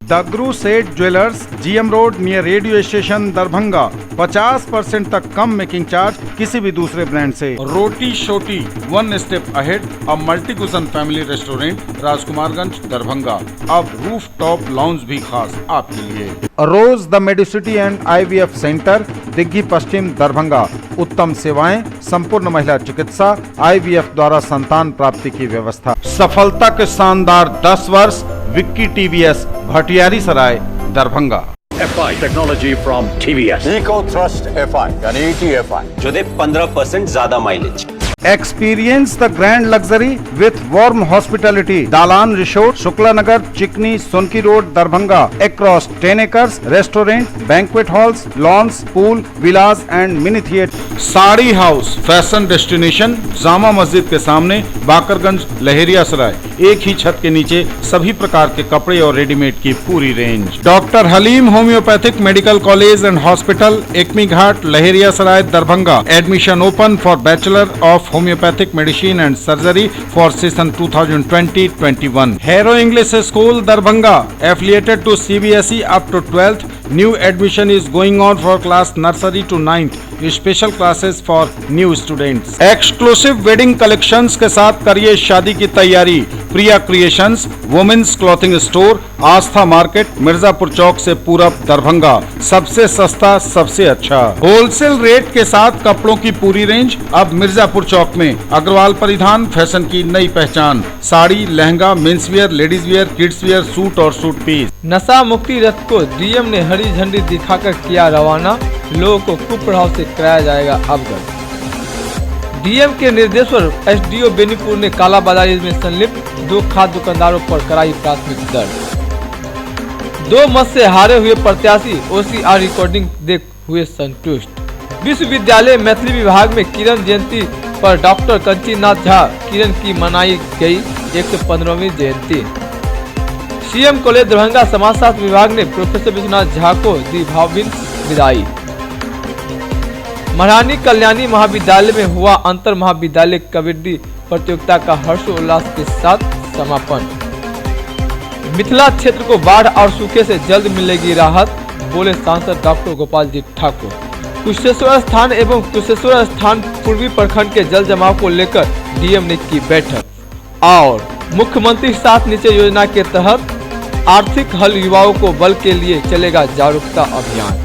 The गुरु सेठ jewellers, GM road near radio station Darbhanga. 50% तक कम making charge किसी भी दूसरे ब्रांड से। Roti Shoti, one step ahead, अब multi cuisine family restaurant, Rajkumarganj Darbhanga. अब रूफ टॉप लाउंज भी खास आपके लिए। Rose the Medicity and IVF centre, Digghi Paschim Darbhanga. उत्तम सेवाएं, संपूर्ण महिला चिकित्सा, IVF द्वारा संतान प्राप्ति की व्यवस्था। सफलता के शानदार 10 वर्ष, Vicky TVS, Bhatiyari Sarai Darbhanga. FI technology from TVS, eco thrust FI यानी ETFI जो दे 15% ज्यादा mileage. Experience the grand luxury with warm hospitality. Dalan Resort, Shukla Nagar, Chikni, Sonki Road, Darbhanga. Across 10 acres, restaurant, banquet halls, lawns, pool, villas and mini theatre. Sari house, fashion destination, Jama Masjid के सामने, बाकरगंज, लहेरिया सराय। एक ही छत के नीचे सभी प्रकार के कपड़े और रेडीमेड की पूरी range. Doctor Haleem homeopathic medical college and hospital, Ekmi Ghat, Laheriya Sarai Darbhanga. Admission open for bachelor of homeopathic medicine and surgery for session 2020-21। Hero English school Darbhanga, affiliated to CBSE up to 12th। New admission is going on for class nursery to 9th। Special classes for new students. Exclusive wedding collections के साथ करिए शादी की तैयारी। Priya creations, women's clothing store, Aastha market, Mirzapur चौक से पूरब दरभंगा। सबसे सस्ता, सबसे अच्छा होलसेल रेट के साथ कपड़ों की पूरी रेंज अब मिर्जापुर चौक में। अग्रवाल परिधान, फैशन की नई पहचान। Sari, lehenga, men's wear, ladies wear, kids wear, suit और सूट पीस। नशा मुक्ति रथ को डीएम ने हरी झंडी दिखाकर किया रवाना। लोगों को कुप्रभाव से कराया जाएगा अवगत। डीएम के निर्देश पर SDO बेनीपुर ने कालाबाजारी में संलिप्त 2 खाद्य दुकानदारों पर कराई प्राथमिक दर्ज। 2 मत से हारे हुए प्रत्याशी OCR रिकॉर्डिंग देख हुए संतुष्ट। विश्वविद्यालय मैथिली विभाग में किरण जयंती पर डॉक्टर कंचीनाथ झा किरण की मनाई गई 115वीं जयंती। CM कॉलेज दरभंगा समाजशास्त्र विभाग ने प्रोफेसर विश्वनाथ झा को दी भावभीनी विदाई। महारानी कल्याणी महाविद्यालय में हुआ अंतर महाविद्यालय कबड्डी प्रतियोगिता का हर्षोल्लास के साथ समापन। मिथिला क्षेत्र को बाढ़ और सूखे से जल्द मिलेगी राहत, बोले सांसद डॉक्टर गोपाल जी ठाकुर। कुशेश्वर स्थान एवं कुशेश्वर स्थान पूर्वी प्रखंड के जल जमाव को लेकर डीएम ने की बैठक। और मुख्यमंत्री साथ नीचे योजना के तहत आर्थिक हल युवाओं को बल के लिए चलेगा जागरूकता अभियान।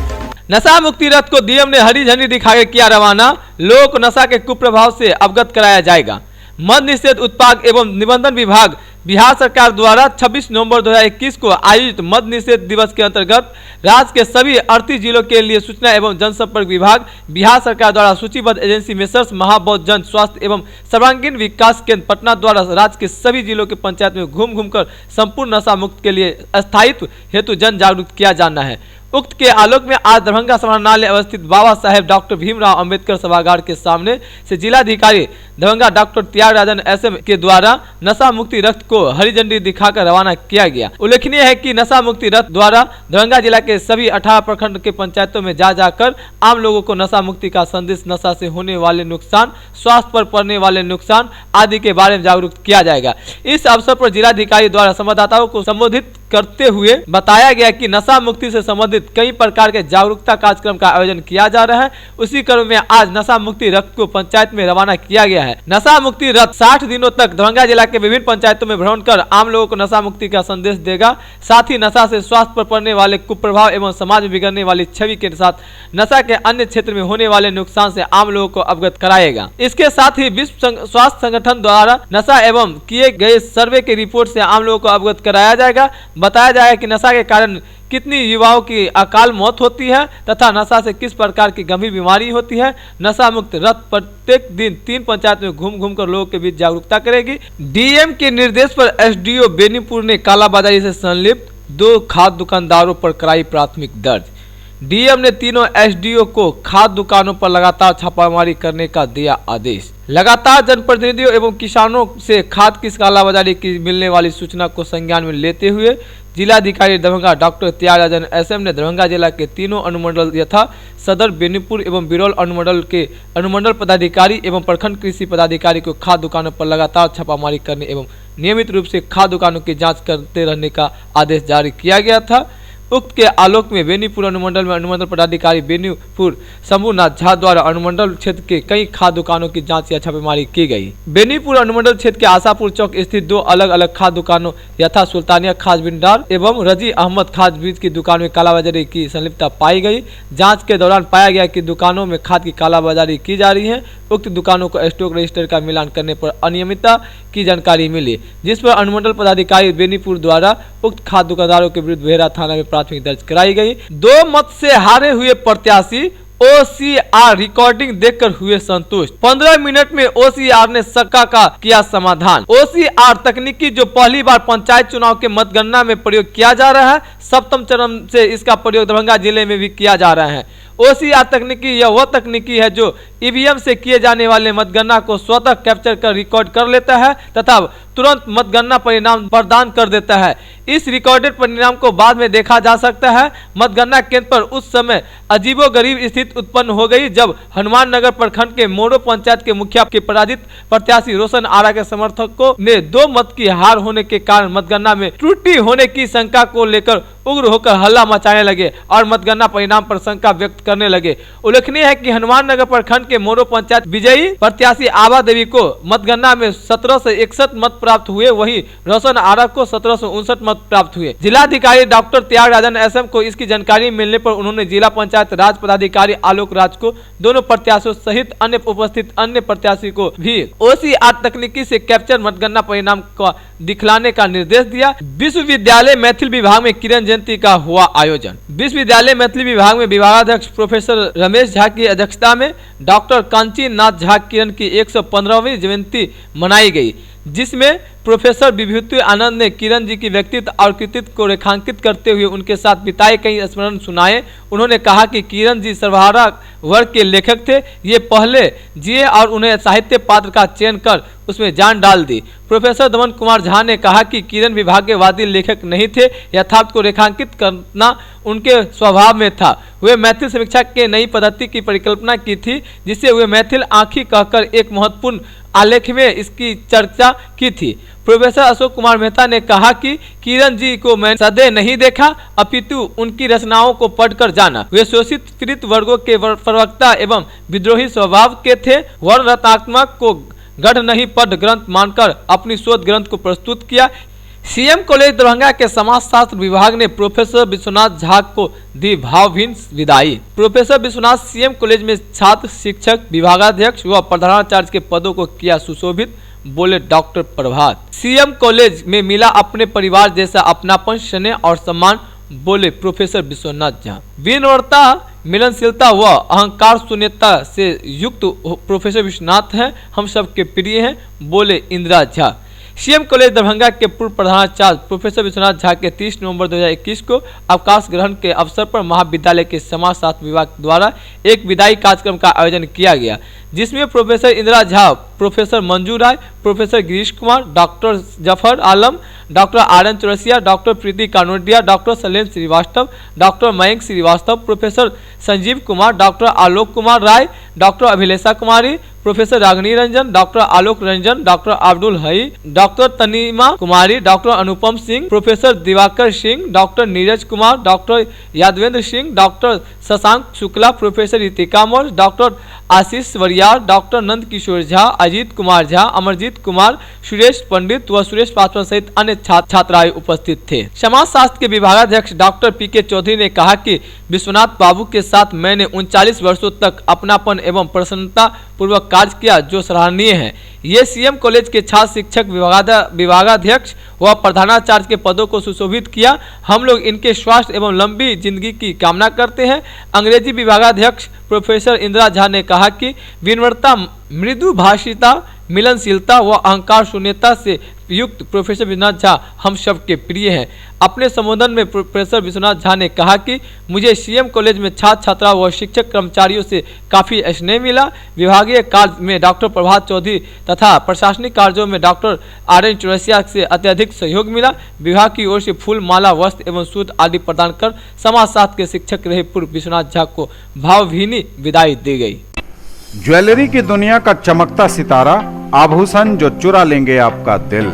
नशा मुक्ति रथ को डीएम ने हरी झंडी दिखाकर किया रवाना। लोगों को नशा के कुप्रभाव से अवगत कराया जाएगा। मद निषेध उत्पाद एवं निबंधन विभाग बिहार सरकार द्वारा 26 नवंबर 2021 को आयोजित मद निषेध दिवस के अंतर्गत राज्य के सभी 38 जिलों के लिए सूचना एवं जनसंपर्क विभाग बिहार सरकार द्वारा सूचीबद्ध एजेंसी मेसर्स महाबौद्ध जन स्वास्थ्य एवं सर्वांगीण विकास केंद्र पटना द्वारा राज्य के सभी जिलों के पंचायत में घूम घूमकर संपूर्ण नशा मुक्त के लिए स्थायित्व हेतु जन जागरूक किया जाना है। उक्त के आलोक में आज दरभंगा समाहरणालय अवस्थित बाबा साहेब डॉक्टर भीमराव अंबेडकर सभागार के सामने से जिलाधिकारी दरभंगा डॉक्टर त्यागराजन SM के द्वारा नशा मुक्ति रथ को हरी झंडी दिखाकर रवाना किया गया। उल्लेखनीय है कि नशा मुक्ति रथ द्वारा दरभंगा जिला के सभी 18 प्रखंड के पंचायतों में जाकर आम लोगों को नशा मुक्ति का संदेश, नशा से होने वाले नुकसान, स्वास्थ्य पर पड़ने वाले नुकसान आदि के बारे में जागरूक किया जाएगा। इस अवसर पर जिलाधिकारी द्वारा संवाददाताओं को संबोधित करते हुए बताया गया कि नशा मुक्ति से संबंधित कई प्रकार के जागरूकता कार्यक्रम का आयोजन किया जा रहा है। उसी क्रम में आज नशा मुक्ति रथ को पंचायत में रवाना किया गया है। नशा मुक्ति रथ 60 दिनों तक दरभंगा जिला के विभिन्न पंचायतों में भ्रमण कर आम लोगों को नशा मुक्ति का संदेश देगा। साथ ही नशा से स्वास्थ्य पर पड़ने वाले कुप्रभाव एवं समाज में बिगड़ने वाली छवि के साथ नशा के अन्य क्षेत्र में होने वाले नुकसान से आम लोगों को अवगत कराएगा। इसके साथ ही विश्व स्वास्थ्य संगठन द्वारा नशा एवं किए गए सर्वे की रिपोर्ट से आम लोगों को अवगत कराया जाएगा। बताया जाएगा कि नशा के कारण कितनी युवाओं की अकाल मौत होती है तथा नशा से किस प्रकार की गंभीर बीमारी होती है। नशा मुक्त रथ प्रत्येक दिन 3 पंचायत में घूम घूम कर लोगों के बीच जागरूकता करेगी। डीएम के निर्देश पर SDO बेनीपुर ने कालाबाजारी से संलिप्त 2 खाद्य दुकानदारों पर कराई प्राथमिक दर्ज। डीएम ने तीनों SDO को खाद्य दुकानों पर लगातार छापामारी करने का दिया आदेश। लगातार जनप्रतिनिधियों एवं किसानों से खाद की कालाबाजारी की मिलने वाली सूचना को संज्ञान में लेते हुए जिलाधिकारी दरभंगा डॉक्टर त्यागराजन SM ने दरभंगा जिला के तीनों अनुमंडल यथा सदर, बेनीपुर एवं बिरौल अनुमंडल के अनुमंडल पदाधिकारी एवं प्रखंड कृषि पदाधिकारी को खाद्य दुकानों पर लगातार छापामारी करने एवं नियमित रूप से खाद्य दुकानों की जांच करते रहने का आदेश जारी किया गया था। उक्त के आलोक में बेनीपुर अनुमंडल में अनुमंडल पदाधिकारी बेनीपुर शंभुनाथ झा द्वारा अनुमंडल क्षेत्र के कई खाद्य दुकानों की जांच या छापेमारी की गई। बेनीपुर अनुमंडल क्षेत्र के आशापुर चौक स्थित 2 अलग अलग खाद्य दुकानों यथा सुल्तानिया खाद भंडार एवं रजी अहमद खाद बीज की दुकान में कालाबाजारी की संलिप्तता पाई गई। जाँच के दौरान पाया गया कि दुकानों में खाद की कालाबाजारी की जा रही है। उक्त दुकानों को स्टॉक रजिस्टर का मिलान करने पर अनियमितता की जानकारी मिली, जिस पर अनुमंडल पदाधिकारी बेनीपुर द्वारा उक्त खाद्य दुकानदारों के विरुद्ध बेहरा थाना में प्राथमिक दर्ज कराई गई। 2 मत से हारे हुए प्रत्याशी OCR रिकॉर्डिंग देखकर हुए संतुष्ट। 15 मिनट में OCR ने शंका का किया समाधान। OCR तकनीकी जो पहली बार पंचायत चुनाव के मतगणना में प्रयोग किया जा रहा है, सप्तम चरण से इसका प्रयोग दरभंगा जिले में भी किया जा रहा है। OCR तकनीकी यह वह तकनीकी है जो EVM से किए जाने वाले मतगणना को स्वतः कैप्चर कर रिकॉर्ड कर लेता है तथा तुरंत मतगणना परिणाम प्रदान कर देता है। इस रिकॉर्डेड परिणाम को बाद में देखा जा सकता है। मतगणना केंद्र पर उस समय अजीबोगरीब स्थिति उत्पन्न हो गई जब हनुमान नगर प्रखंड के मोरो पंचायत के मुखिया के पराजित प्रत्याशी रोशन आरा के समर्थकों ने 2 मत की हार होने के कारण मतगणना में त्रुटि होने की शंका को लेकर उग्र होकर हल्ला मचाने लगे और मतगणना परिणाम पर शंका व्यक्त करने लगे। उल्लेखनीय है कि हनुमान नगर प्रखंड के मोरो पंचायत विजयी प्रत्याशी आभा देवी को मतगणना में 1761 मत प्राप्त हुए, वहीं रोशन आरा को 1759 मत प्राप्त हुए। जिलाधिकारी डॉक्टर त्यागराजन SM को इसकी जानकारी मिलने पर उन्होंने जिला पंचायत राज पदाधिकारी आलोक राज को दोनों प्रत्याशियों सहित अन्य उपस्थित अन्य प्रत्याशी को भी OCR तकनीकी से कैप्चर मतगणना परिणाम का दिखलाने का निर्देश दिया। विश्वविद्यालय मैथिल विभाग में किरण जयंती का हुआ आयोजन। विश्वविद्यालय मैथिली विभाग में विभागाध्यक्ष प्रोफेसर रमेश झा की अध्यक्षता में डॉक्टर कांची नाथ झा किरण की 115वीं जयंती मनाई गई, जिसमें प्रोफेसर विभूति आनंद ने किरण जी की व्यक्तित्व और कृतित्व को रेखांकित करते हुए उनके साथ बिताए कई स्मरण सुनाए। उन्होंने कहा कि किरण जी सर्वहारा वर्ग के लेखक थे, ये पहले जिए और उन्हें साहित्य पात्र का चयन कर उसमें जान डाल दी। प्रोफेसर दमन कुमार झा ने कहा कि किरण विभागवादी लेखक नहीं थे, यथार्थ को रेखांकित करना उनके स्वभाव में था। वे मैथिल समीक्षा के नई पद्धति की परिकल्पना की थी, जिससे वे मैथिल आँखी कहकर एक महत्वपूर्ण आलेख में इसकी चर्चा की थी। प्रोफेसर अशोक कुमार मेहता ने कहा कि किरण जी को मैंने सदैव नहीं देखा, अपितु उनकी रचनाओं को पढ़कर जाना। वे शोषित पीड़ित वर्गों के प्रवक्ता एवं विद्रोही स्वभाव के थे। वर्ण रत्नात्मक को गढ़ नहीं पढ़ ग्रंथ मानकर अपनी शोध ग्रंथ को प्रस्तुत किया। CM कॉलेज दरभंगा के समाजशास्त्र विभाग ने प्रोफेसर विश्वनाथ झा को दी भावभीनी विदाई। प्रोफेसर विश्वनाथ CM कॉलेज में छात्र, शिक्षक, विभागाध्यक्ष व प्रधानाचार्य के पदों को किया सुशोभित, बोले डॉक्टर प्रभात। CM कॉलेज में मिला अपने परिवार जैसा अपनापन, स्नेह और सम्मान, बोले प्रोफेसर विश्वनाथ झा। विनम्रता, मिलनशीलता व अहंकार शून्यता से युक्त प्रोफेसर विश्वनाथ हैं, हम सबके प्रिय हैं, बोले इंदिरा झा। CM कॉलेज दरभंगा के पूर्व प्रधानाचार्य प्रोफेसर विश्वनाथ झा के 30 नवंबर 2021 को अवकाश ग्रहण के अवसर पर महाविद्यालय के समाजशास्त्र विभाग द्वारा एक विदाई कार्यक्रम का आयोजन किया गया, जिसमें professor Indira Jha, professor Manju Rai, professor Girish Kumar, doctor Zafar Alam, doctor RN Chaurasia, doctor Preeti Kanodia, doctor Shailendra Srivastava, doctor Mayank Srivastava, professor Sanjeev Kumar, doctor Alok Kumar Rai, doctor Abhilesha Kumari, professor Ragini Ranjan, doctor Alok Ranjan, doctor Abdul Hai, doctor Tanima Kumari, doctor Anupam Singh, professor Diwakar Singh, doctor Neeraj Kumar, doctor Yadvendra Singh, doctor Shashank Shukla, professor Ritika Maurya, doctor आशीष वरियार, डॉक्टर नंद किशोर झा, अजीत कुमार झा, अमरजीत कुमार, सुरेश पंडित व सुरेश पासवान सहित अन्य छात्राएं उपस्थित थे। समाजशास्त्र के विभागाध्यक्ष डॉक्टर PK चौधरी ने कहा कि विश्वनाथ बाबू के साथ मैंने 39 वर्षों तक अपनापन एवं प्रसन्नता पूर्वक कार्य किया, जो सराहनीय है। ये CM कॉलेज के छात्र, शिक्षक, विभागाध्यक्ष व प्रधानाचार्य के पदों को सुशोभित किया। हम लोग इनके स्वास्थ्य एवं लंबी जिंदगी की कामना करते हैं। अंग्रेजी विभागाध्यक्ष प्रोफेसर इंदिरा झा ने कहा कि विनम्रता, मृदु भाषिता, मिलनशीलता व अहंकार शून्यता से युक्त प्रोफेसर विश्वनाथ झा हम सबके प्रिय हैं। अपने संबोधन में प्रोफेसर विश्वनाथ झा ने कहा कि मुझे CM कॉलेज में छात्र, छात्रा व शिक्षक कर्मचारियों से काफ़ी स्नेह मिला। विभागीय कार्य में डॉक्टर प्रभात चौधरी तथा प्रशासनिक कार्यों में डॉक्टर RN चौरसिया से अत्यधिक सहयोग मिला। विभाग की ओर से फूल, माला, वस्त्र एवं सूद आदि प्रदान कर समाजशास्त्र के शिक्षक रहे पूर्व विश्वनाथ झा को भावभीनी विदाई दी गई। ज्वेलरी की दुनिया का चमकता सितारा, आभूषण जो चुरा लेंगे आपका दिल।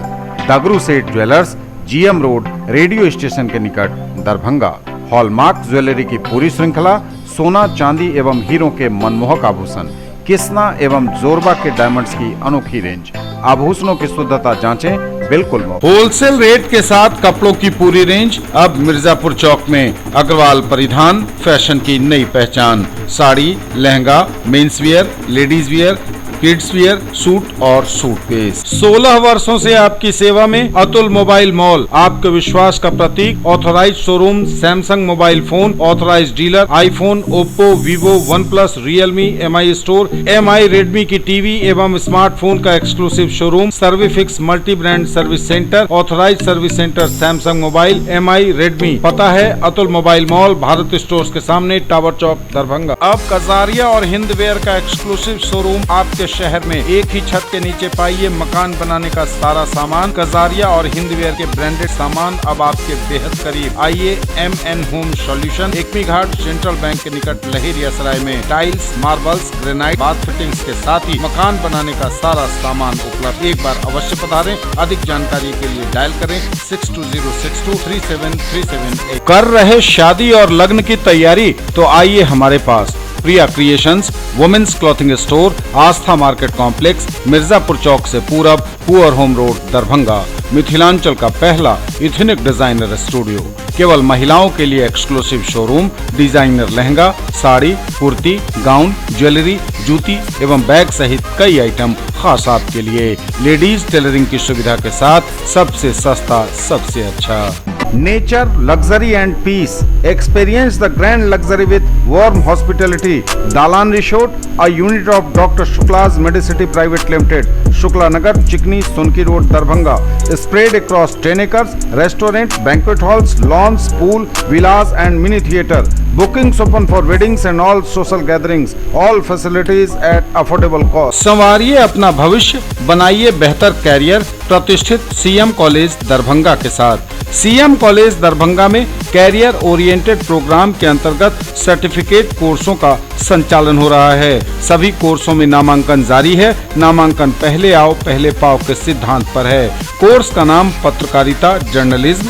दगरू सेठ jewellers, GM road, radio station के निकट, दरभंगा। हॉलमार्क ज्वेलरी की पूरी श्रृंखला, सोना, चांदी एवं हीरों के मनमोहक आभूषण, किस्ना एवं जोरबा के डायमंड्स की अनोखी रेंज। आभूषणों की शुद्धता जांचें, बिल्कुल मुफ्त। होलसेल रेट के साथ कपड़ों की पूरी रेंज अब मिर्जापुर चौक में। अग्रवाल परिधान, फैशन की नई पहचान। Sari, lehenga, men's wear, ladies wear, kids wear, suit और सूट पीस। 16 वर्षों से आपकी सेवा में अतुल मोबाइल मॉल, आपके विश्वास का प्रतीक। Authorised showroom Samsung mobile phone, authorised dealer iPhone, Oppo, Vivo, OnePlus, realme, MI store, MI, Redmi की टीवी एवं स्मार्टफोन का exclusive showroom. Servifix multi brand service centre, authorised service centre Samsung mobile, MI, Redmi. पता है Atul mobile mall, Bharat stores के सामने, tower चौक, दरभंगा। अब कजारिया और हिंदवेयर का एक्सक्लूसिव शोरूम आपके शहर में। एक ही छत के नीचे पाइए मकान बनाने का सारा सामान। कजारिया और हिंदवेयर के ब्रांडेड सामान अब आपके बेहद करीब। आइए MN होम सॉल्यूशन, एकमी घाट, सेंट्रल बैंक के निकट, लहेरिया सराय में। Tiles, marbles, granite, bath fittings के साथ ही मकान बनाने का सारा सामान उपलब्ध। एक बार अवश्य पधारें। अधिक जानकारी के लिए डायल करें 6206237378। कर रहे शादी और लग्न की तैयारी तो आइए हमारे पास। प्रिया creations, women's clothing store, Aastha market complex, Mirzapur चौक से पूरब, poor home road, Darbhanga. Mithilanchal का पहला इथनिक डिजाइनर स्टूडियो। केवल महिलाओं के लिए exclusive showroom. Designer lehenga, sari, kurti, gown, jewellery, जूती एवं बैग सहित कई आइटम खास आपके लिए। लेडीज टेलरिंग की सुविधा के साथ सबसे सस्ता, सबसे अच्छा। Nature, luxury and peace. Experience the grand luxury with warm hospitality. Dalan Resort, a unit of Dr. Shukla's Medicity Private Limited, Shukla Nagar, Chikni, Sonki Road, Darbhanga. Spread across 10 acres, restaurant, banquet halls, lawns, pool, villas and mini theatre. Bookings open for weddings and all social gatherings. All facilities at affordable cost. संवारिए अपना भविष्य, बनाइए बेहतर career. प्रतिष्ठित CM college Darbhanga के साथ। CM college Darbhanga में career oriented program के अंतर्गत सर्टिफिकेट कोर्सों का संचालन हो रहा है। सभी कोर्सों में नामांकन जारी है। नामांकन पहले आओ पहले पाओ के सिद्धांत पर है। कोर्स का नाम पत्रकारिता, journalism,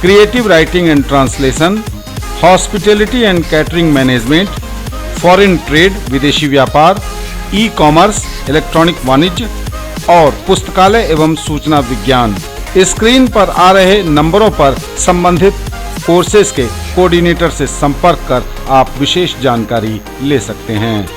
creative writing and translation, hospitality and catering management, foreign trade, विदेशी व्यापार, ई कॉमर्स, इलेक्ट्रॉनिक वाणिज्य और पुस्तकालय एवं सूचना विज्ञान। स्क्रीन पर आ रहे नंबरों पर संबंधित कोर्सेज के कोऑर्डिनेटर से संपर्क कर आप विशेष जानकारी ले सकते हैं।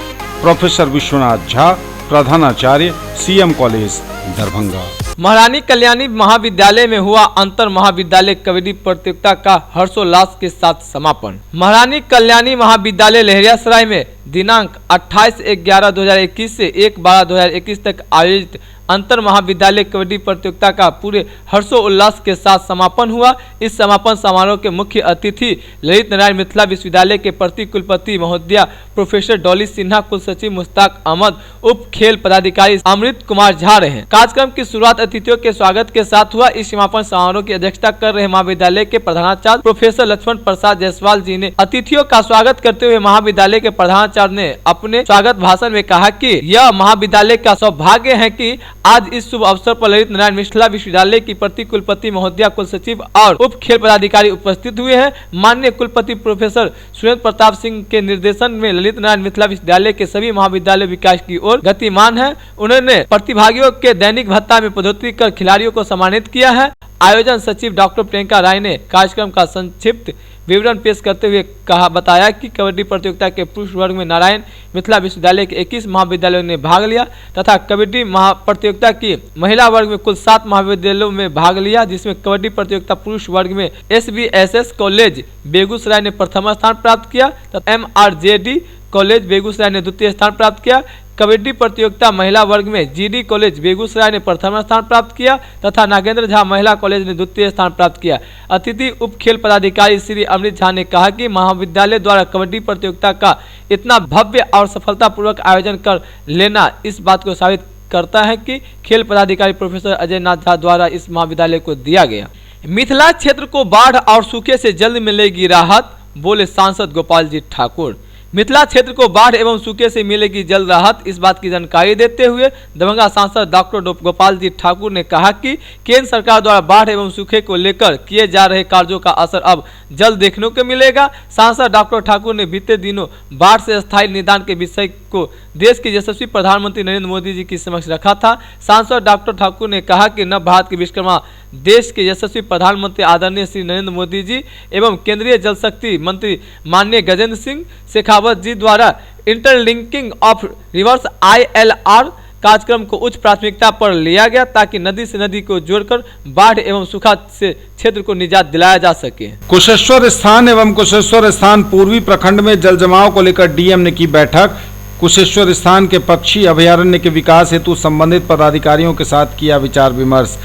प्रोफेसर विश्वनाथ झा, प्रधानाचार्य, सीएम कॉलेज दरभंगा। महारानी कल्याणी महाविद्यालय में हुआ अंतर महाविद्यालय कबड्डी प्रतियोगिता का हर्षोल्लास के साथ समापन। महारानी कल्याणी महाविद्यालय लहेरियासराय में दिनांक 28/11/2021 से 1/12/2021 तक आयोजित अंतर महाविद्यालय कबड्डी प्रतियोगिता का पूरे हर्षोल्लास के साथ समापन हुआ। इस समापन समारोह के मुख्य अतिथि ललित नारायण मिथिला विश्वविद्यालय के प्रति कुलपति महोदया प्रोफेसर डॉली सिन्हा, कुल सचिव मुश्ताक अहमद, उप खेल पदाधिकारी अमृत कुमार झा रहे। कार्यक्रम की शुरुआत अतिथियों के स्वागत के साथ हुआ। इस समापन समारोह की अध्यक्षता कर रहे महाविद्यालय के प्रधानाचार्य प्रोफेसर लक्ष्मण प्रसाद जायसवाल जी ने अतिथियों का स्वागत करते हुए महाविद्यालय के प्रधानाचार्य ने अपने स्वागत भाषण में कहा कि यह महाविद्यालय का सौभाग्य है कि आज इस शुभ अवसर पर ललित नारायण मिथिला विश्वविद्यालय की प्रति कुलपति महोदया, कुल सचिव और उप खेल पदाधिकारी उपस्थित हुए हैं। माननीय कुलपति प्रोफेसर सुरेंद्र प्रताप सिंह के निर्देशन में ललित नारायण मिथिला विश्वविद्यालय के सभी महाविद्यालय विकास की ओर गतिमान है। उन्होंने प्रतिभागियों के दैनिक भत्ता में बढ़ोतरी कर खिलाड़ियों को सम्मानित किया है। आयोजन सचिव डॉक्टर प्रियंका राय ने कार्यक्रम का संक्षिप्त विवरण पेश करते हुए बताया कि कबड्डी प्रतियोगिता के पुरुष वर्ग में नारायण मिथिला विश्वविद्यालय के 21 महाविद्यालयों ने भाग लिया तथा कबड्डी प्रतियोगिता की महिला वर्ग में कुल 7 महाविद्यालयों में भाग लिया, जिसमें कबड्डी प्रतियोगिता पुरुष वर्ग में SBSS कॉलेज बेगूसराय ने प्रथम स्थान प्राप्त किया तथा MRJD कॉलेज बेगूसराय ने द्वितीय स्थान प्राप्त किया। कबड्डी प्रतियोगिता महिला वर्ग में GD कॉलेज बेगूसराय ने प्रथम स्थान प्राप्त किया तथा नागेंद्र झा महिला कॉलेज ने द्वितीय स्थान प्राप्त किया। अतिथि उप खेल पदाधिकारी श्री अमृत झा ने कहा कि महाविद्यालय द्वारा कबड्डी प्रतियोगिता का इतना भव्य और सफलतापूर्वक आयोजन कर लेना इस बात को साबित करता है कि खेल पदाधिकारी प्रोफेसर अजय नाथ झा द्वारा इस महाविद्यालय को दिया गया। मिथिला क्षेत्र को बाढ़ और सूखे से जल्द मिलेगी राहत, बोले सांसद गोपाल जी ठाकुर। मिथिला क्षेत्र को बाढ़ एवं सूखे से मिलेगी जल्द राहत, इस बात की जानकारी देते हुए दरभंगा सांसद डॉक्टर गोपाल जी ठाकुर ने कहा कि केंद्र सरकार द्वारा बाढ़ एवं सूखे को लेकर किए जा रहे कार्यों का असर अब जल्द देखने को मिलेगा। सांसद डॉक्टर ठाकुर ने बीते दिनों बाढ़ से स्थायी निदान के विषय को देश के यशस्वी प्रधानमंत्री नरेंद्र मोदी जी की समक्ष रखा था। सांसद डॉक्टर ठाकुर ने कहा कि नव भारत के विश्वकर्मा देश के यशस्वी प्रधानमंत्री आदरणीय श्री नरेंद्र मोदी जी एवं केंद्रीय जल शक्ति मंत्री माननीय गजेंद्र सिंह शेखावत जी द्वारा इंटरलिंकिंग ऑफ रिवर्स ILR कार्यक्रम को उच्च प्राथमिकता पर लिया गया ताकि नदी से नदी को जोड़कर बाढ़ एवं सूखा से क्षेत्र को निजात दिलाया जा सके। कुशेश्वर स्थान एवं कुशेश्वर स्थान पूर्वी प्रखंड में जल जमाव को लेकर डीएम ने की बैठक। कुशेश्वर स्थान के पक्षी अभयारण्य के विकास हेतु संबंधित पदाधिकारियों के साथ किया विचार विमर्श।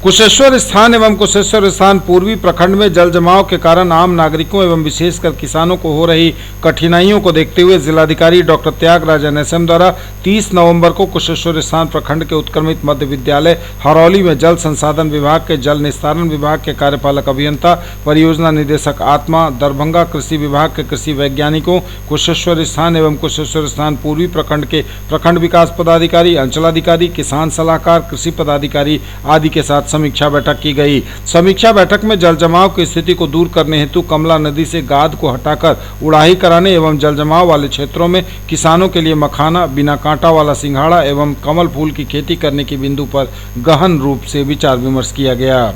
कुशेश्वर स्थान एवं कुशेश्वर स्थान पूर्वी प्रखंड में जल जमाव के कारण आम नागरिकों एवं विशेषकर किसानों को हो रही कठिनाइयों को देखते हुए जिलाधिकारी डॉक्टर त्यागराज NSM द्वारा 30 नवंबर को कुशेश्वर स्थान प्रखंड के उत्क्रमित मध्य विद्यालय हरौली में जल संसाधन विभाग के जल निस्तारण विभाग के कार्यपालक अभियंता, परियोजना निदेशक आत्मा, दरभंगा कृषि विभाग के कृषि वैज्ञानिकों, कुशेश्वर स्थान एवं कुशेश्वर स्थान पूर्वी प्रखंड के प्रखंड विकास पदाधिकारी, अंचलाधिकारी, किसान सलाहकार, कृषि पदाधिकारी आदि के साथ समीक्षा बैठक की गई। समीक्षा बैठक में जल जमाव की स्थिति को दूर करने हेतु कमला नदी से गाद को हटाकर उड़ाही कराने एवं जल जमाव वाले क्षेत्रों में किसानों के लिए मखाना, बिना कांटा वाला सिंघाड़ा एवं कमल फूल की खेती करने के बिंदु पर गहन रूप से विचार विमर्श किया गया।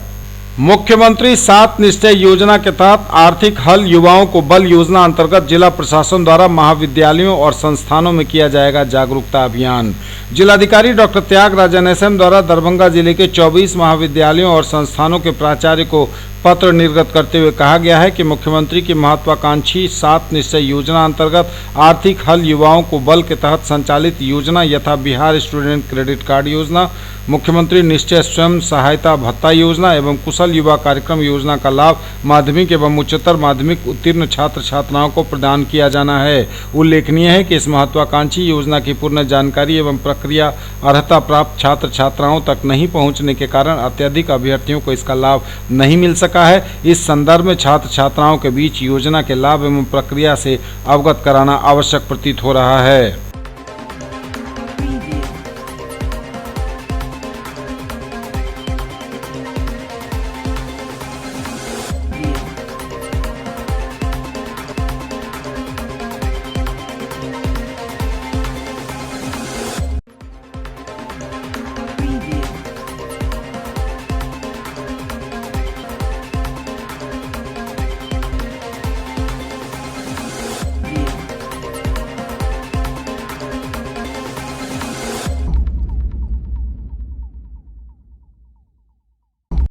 मुख्यमंत्री 7 निश्चय योजना के तहत आर्थिक हल युवाओं को बल योजना अंतर्गत जिला प्रशासन द्वारा महाविद्यालयों और संस्थानों में किया जाएगा जागरूकता अभियान। जिलाधिकारी डॉक्टर त्यागराज NSM द्वारा दरभंगा जिले के 24 महाविद्यालयों और संस्थानों के प्राचार्य को पत्र निर्गत करते हुए कहा गया है कि मुख्यमंत्री की महत्वाकांक्षी 7 निश्चय योजना अंतर्गत आर्थिक हल युवाओं को बल के तहत संचालित योजना यथा बिहार स्टूडेंट क्रेडिट कार्ड योजना, मुख्यमंत्री निश्चय स्वयं सहायता भत्ता योजना एवं कुशल युवा कार्यक्रम योजना का लाभ माध्यमिक एवं उच्चतर माध्यमिक उत्तीर्ण छात्र छात्राओं को प्रदान किया जाना है। उल्लेखनीय है कि इस महत्वाकांक्षी योजना की पूर्ण जानकारी एवं प्रक्रिया अर्हता प्राप्त छात्र छात्राओं तक नहीं पहुंचने के कारण अत्यधिक अभ्यर्थियों को इसका लाभ नहीं मिल सका है। इस संदर्भ में छात्र छात्राओं के बीच योजना के लाभ एवं प्रक्रिया से अवगत कराना आवश्यक प्रतीत हो रहा है।